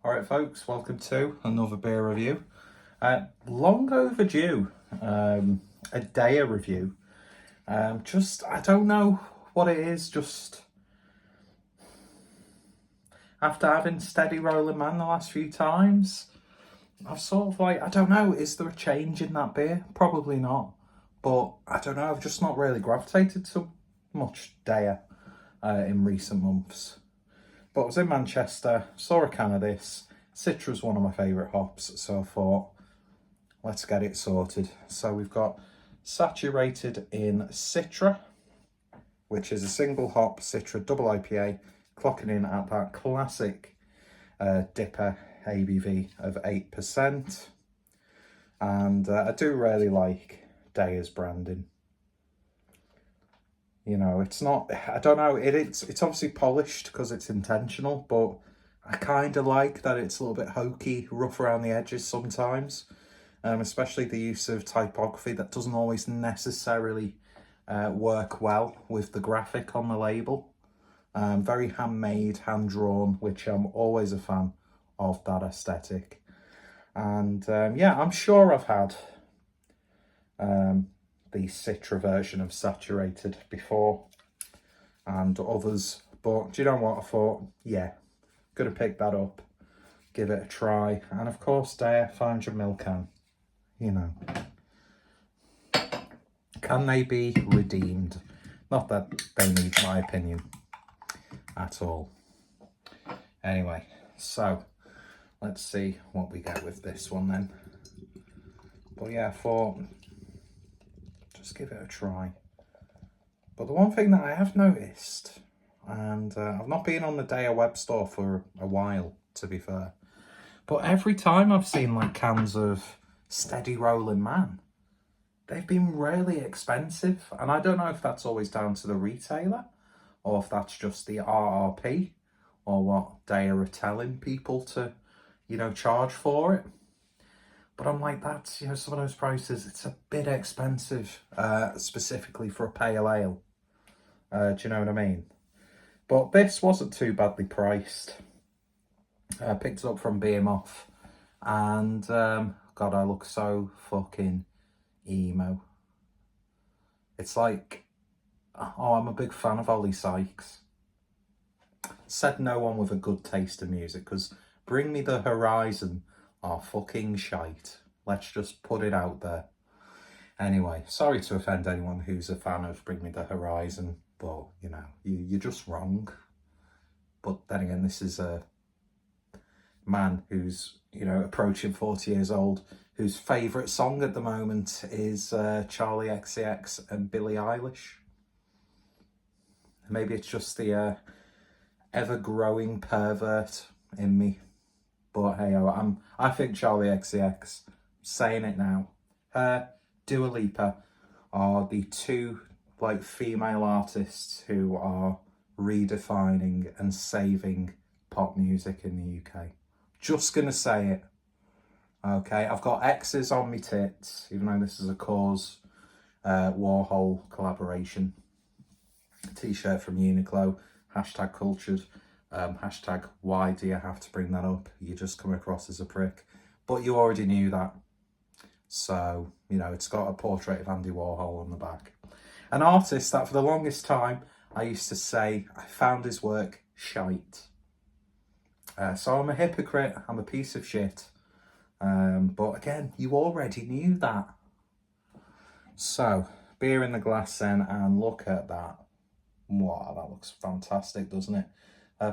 Alright folks, welcome to another beer review. Long overdue, a Deya review. I don't know what it is, just after having Steady Rolling Man the last few times, I've sort of I don't know, is there a change in that beer? Probably not. But I don't know, I've just not really gravitated to much Deya in recent months. But I was in Manchester, saw a can of this. Citra's one of my favourite hops, so I thought, let's get it sorted. So we've got saturated in Citra, which is a single hop Citra double IPA, clocking in at that classic DIPA ABV of 8%. And I do really like Deya's branding. You know, it's not, I don't know, it's obviously polished because it's intentional, but I kind of like that it's a little bit hokey, rough around the edges sometimes, especially the use of typography that doesn't always necessarily work well with the graphic on the label. Very handmade, hand-drawn, which I'm always a fan of that aesthetic. And yeah, I'm sure I've had the Citra version of Saturated before and others, but do you know what, I thought, yeah, gonna pick that up, give it a try. And of course, Deya, 500ml can, you know, can they be redeemed? Not that they need my opinion at all. Anyway, so let's see what we get with this one then. But yeah, I thought, just give it a try. But the one thing that I have noticed, and I've not been on the Deya web store for a while, to be fair, but every time I've seen like cans of Steady Rolling Man, they've been really expensive. And I don't know if that's always down to the retailer or if that's just the RRP or what Deya are telling people to, you know, charge for it. But I'm like, that's, you know, some of those prices, it's a bit expensive, specifically for a pale ale. Do you know what I mean? But this wasn't too badly priced. I picked it up from Behemoth. And, God, I look so fucking emo. It's like, oh, I'm a big fan of Ollie Sykes. Said no one with a good taste in music, because Bring Me the Horizon are fucking shite. Let's just put it out there. Anyway, sorry to offend anyone who's a fan of Bring Me the Horizon, but, you know, you're just wrong. But then again, this is a man who's, you know, approaching 40 years old, whose favourite song at the moment is Charlie XCX and Billie Eilish. Maybe it's just the ever-growing pervert in me. But hey, I think Charlie XCX, saying it now, her, Dua Lipa, are the two like female artists who are redefining and saving pop music in the UK. Just gonna say it. Okay, I've got X's on me tits, even though this is a Cause Warhol collaboration. T-shirt from Uniqlo, hashtag cultured. Hashtag why do you have to bring that up? You just come across as a prick. But you already knew that. So, you know, it's got a portrait of Andy Warhol on the back. An artist that for the longest time I used to say I found his work shite. So I'm a hypocrite, I'm a piece of shit. But again, you already knew that. So, beer in the glass then, and look at that. Wow, that looks fantastic, doesn't it?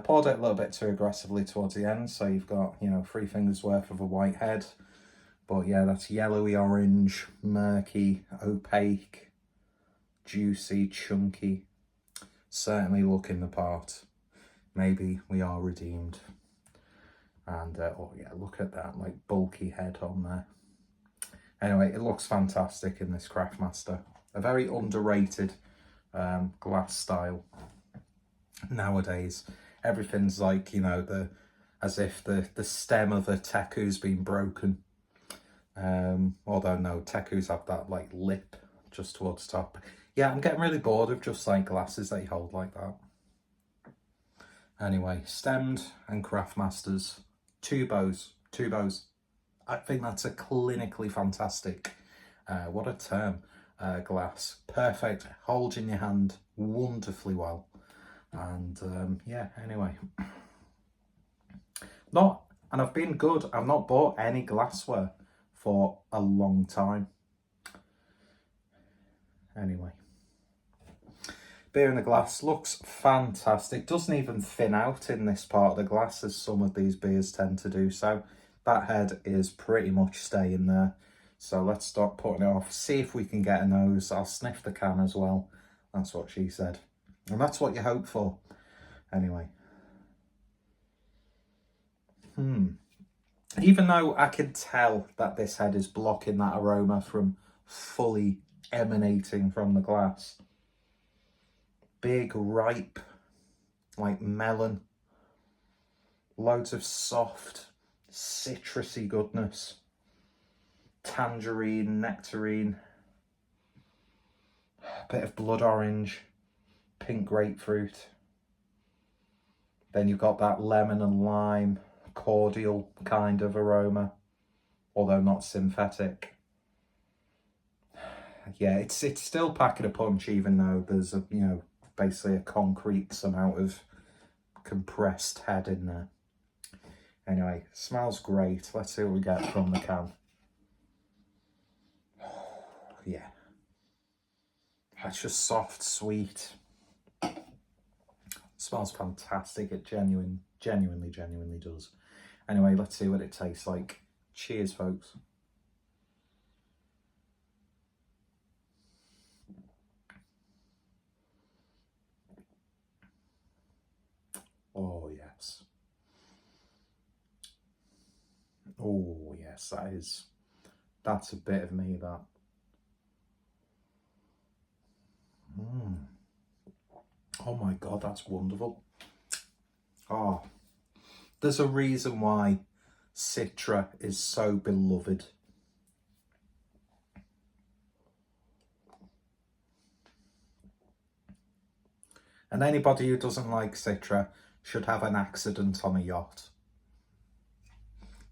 Poured it a little bit too aggressively towards the end, so you've got, you know, 3 fingers worth of a white head. But yeah, that's yellowy orange, murky, opaque, juicy, chunky. Certainly looking the part. Maybe we are redeemed. And, oh yeah, look at that, like, bulky head on there. Anyway, it looks fantastic in this Craftmaster. A very underrated glass style. Nowadays, everything's like, you know, as if the stem of a Teku's been broken. Although no, Teku's have that like lip just towards the top. Yeah, I'm getting really bored of just like glasses that you hold like that. Anyway, stemmed and Craftmasters, two bows. I think that's a clinically fantastic, what a term, glass. Perfect, holds in your hand wonderfully well. And yeah, anyway. And I've been good. I've not bought any glassware for a long time. Anyway. Beer in the glass looks fantastic. Doesn't even thin out in this part of the glass as some of these beers tend to do. So that head is pretty much staying there. So let's start putting it off. See if we can get a nose. I'll sniff the can as well. That's what she said. And that's what you hope for. Anyway. Even though I can tell that this head is blocking that aroma from fully emanating from the glass. Big, ripe, like melon. Loads of soft, citrusy goodness. Tangerine, nectarine. A bit of blood orange. Pink grapefruit. Then you've got that lemon and lime, cordial kind of aroma, although not synthetic. Yeah, it's still packing a punch, even though there's a, basically a concrete amount of compressed head in there. Anyway, smells great. Let's see what we get from the can. Yeah. That's just soft, sweet. Smells fantastic. It genuinely does. Anyway, let's see what it tastes like. Cheers, folks. Oh, yes. Oh, yes, that's a bit of me, that. Oh my God, that's wonderful. Oh, there's a reason why Citra is so beloved. And anybody who doesn't like Citra should have an accident on a yacht.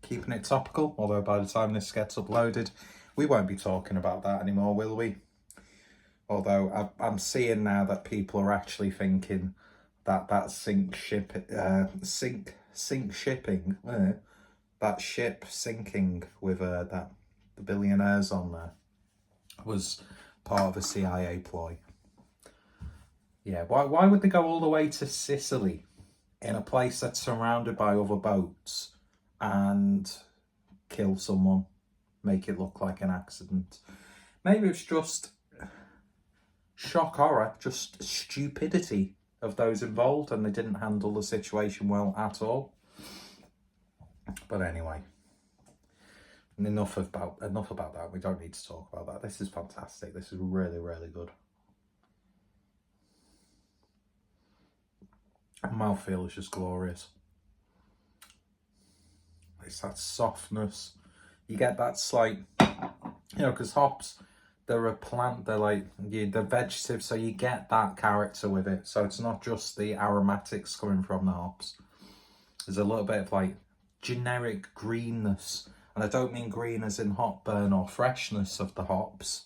Keeping it topical, although by the time this gets uploaded, we won't be talking about that anymore, will we? Although I'm seeing now that people are actually thinking that that sink shipping, that ship sinking with the billionaires on there was part of a CIA ploy. Yeah, why would they go all the way to Sicily in a place that's surrounded by other boats and kill someone, make it look like an accident? Maybe it's just shock horror, just stupidity of those involved, and they didn't handle the situation well at all. But anyway, enough about that. We don't need to talk about that. This is fantastic. This is really, really good. Mouthfeel is just glorious. It's that softness. You get that slight, because hops, they're a plant, they're like, they're vegetative, so you get that character with it. So it's not just the aromatics coming from the hops. There's a little bit of like generic greenness. And I don't mean green as in hop burn or freshness of the hops,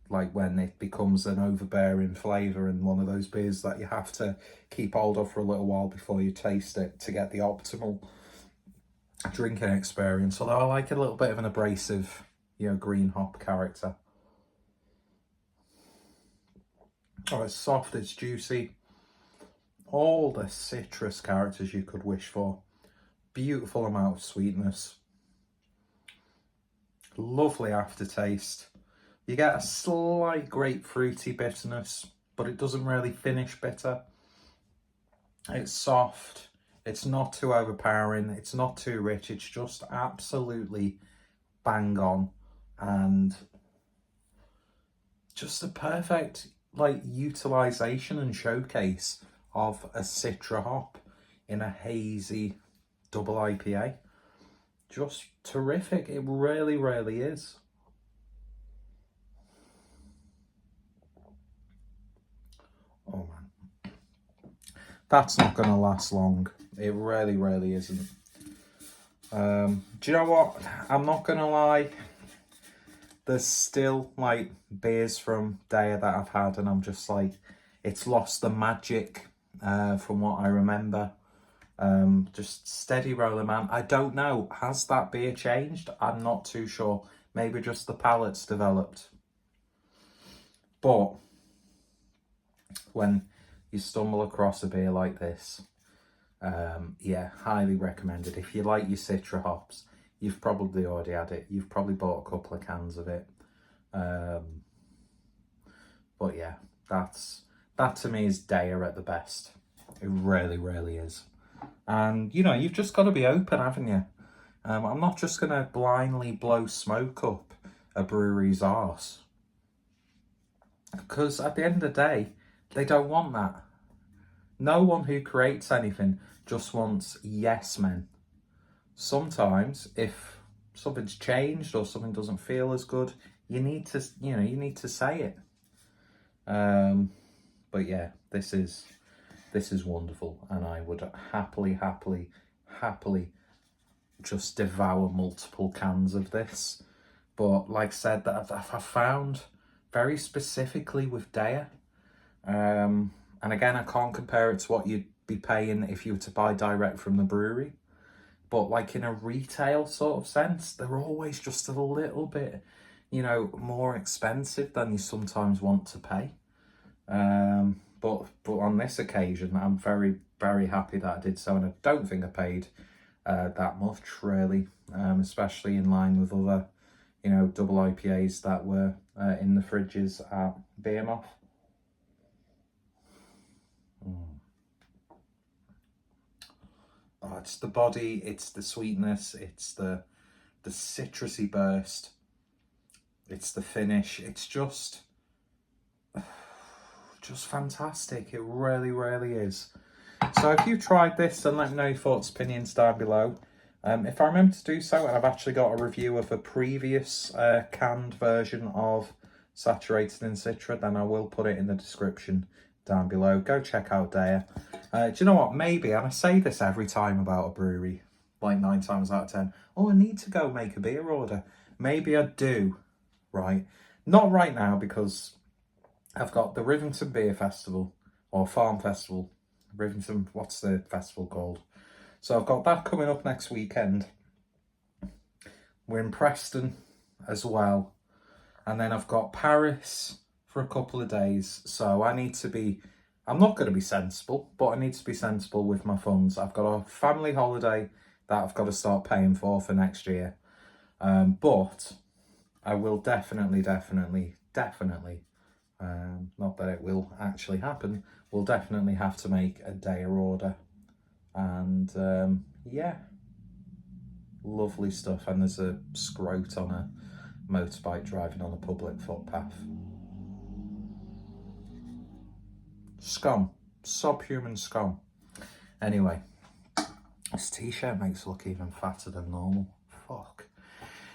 like when it becomes an overbearing flavour in one of those beers that you have to keep hold of for a little while before you taste it to get the optimal drinking experience. Although I like a little bit of an abrasive, green hop character. Oh, it's soft, it's juicy. All the citrus characters you could wish for. Beautiful amount of sweetness. Lovely aftertaste. You get a slight grapefruity bitterness, but it doesn't really finish bitter. It's soft. It's not too overpowering. It's not too rich. It's just absolutely bang on, and just the perfect utilization and showcase of a Citra hop in a hazy double IPA. Just terrific. It really, really is. Oh man, that's not going to last long. It really, really isn't. Do you know what? I'm not gonna lie. There's still like beers from Deya that I've had, and I'm just like, it's lost the magic from what I remember. Just steady roller, man. I don't know. Has that beer changed? I'm not too sure. Maybe just the palate's developed. But when you stumble across a beer like this, yeah, highly recommended. If you like your Citra hops, you've probably already had it. You've probably bought a couple of cans of it. But yeah, that to me is Deya at the best. It really, really is. And, you know, you've just got to be open, haven't you? I'm not just going to blindly blow smoke up a brewery's arse. Because at the end of the day, they don't want that. No one who creates anything just wants yes men. Sometimes, if something's changed or something doesn't feel as good, you need to say it. But yeah, this is wonderful, and I would happily just devour multiple cans of this. But like I said, that I've found very specifically with Deya, and again, I can't compare it to what you'd be paying if you were to buy direct from the brewery. But like in a retail sort of sense, they're always just a little bit, more expensive than you sometimes want to pay. But on this occasion, I'm very, very happy that I did so, and I don't think I paid that much really, especially in line with other, double IPAs that were in the fridges at Behemoth. Oh, it's the body, it's the sweetness, it's the citrusy burst, it's the finish. It's just fantastic. It really, really is. So if you've tried this, then let me know your thoughts, opinions down below. If I remember to do so, and I've actually got a review of a previous canned version of Saturated in Citra, then I will put it in the description down below. Go check out Deya. Do you know what? Maybe, and I say this every time about a brewery, like 9 times out of 10, oh, I need to go make a beer order. Maybe I do, right? Not right now, because I've got the Rivington Beer Festival, or Farm Festival. Rivington, what's the festival called? So I've got that coming up next weekend. We're in Preston as well. And then I've got Paris for a couple of days. So I'm not going to be sensible, but I need to be sensible with my funds. I've got a family holiday that I've got to start paying for next year. But I will definitely, not that it will actually happen, we'll definitely have to make a Deya order. And yeah, lovely stuff. And there's a scrote on a motorbike driving on a public footpath. Scum. Subhuman scum. Anyway, this t-shirt makes it look even fatter than normal. Fuck.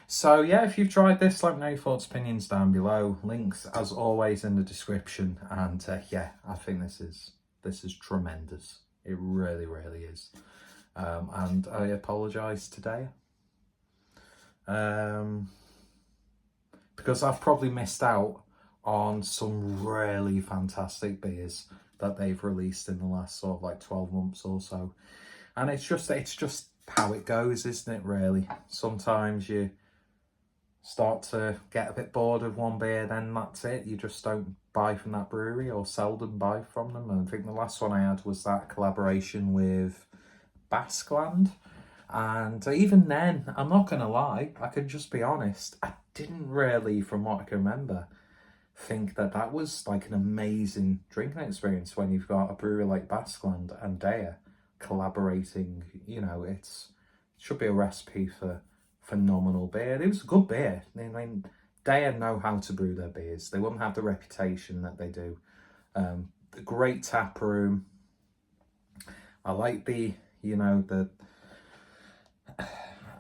So yeah, if you've tried this, let me know your thoughts, opinions down below. Links, as always, in the description. And yeah, I think this is tremendous. It really, really is. And I apologise today. Because I've probably missed out on some really fantastic beers that they've released in the last sort of like 12 months or so. And it's just how it goes, isn't it, really? Sometimes you start to get a bit bored of one beer, then that's it. You just don't buy from that brewery, or seldom buy from them. And I think the last one I had was that collaboration with Basqueland. And even then, I'm not going to lie, I can just be honest, I didn't really, from what I can remember, think that was like an amazing drinking experience when you've got a brewery like Basqueland and Deya collaborating. It should be a recipe for phenomenal beer. It was a good beer. I mean, Deya know how to brew their beers. They wouldn't have the reputation that they do. The great tap room. I like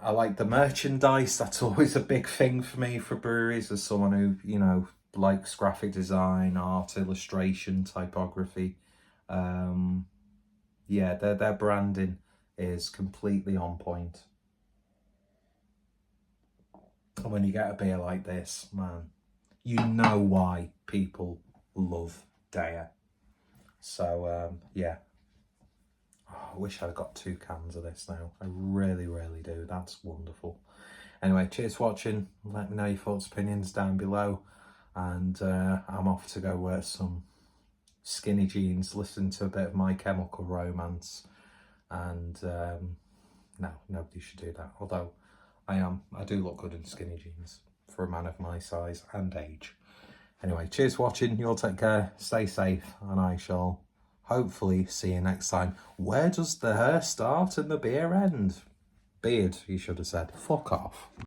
I like the merchandise. That's always a big thing for me for breweries, as someone who, likes graphic design, art, illustration, typography. Yeah, their branding is completely on point. And when you get a beer like this, man, you know why people love Deya. So, yeah. Oh, I wish I'd got 2 cans of this now. I really, really do. That's wonderful. Anyway, cheers for watching. Let me know your thoughts, opinions down below. And I'm off to go wear some skinny jeans, listen to a bit of My Chemical Romance. And no, nobody should do that. Although I do look good in skinny jeans for a man of my size and age. Anyway, cheers for watching. You all take care, stay safe, and I shall hopefully see you next time. Where does the hair start and the beer end? Beard, you should have said. Fuck off.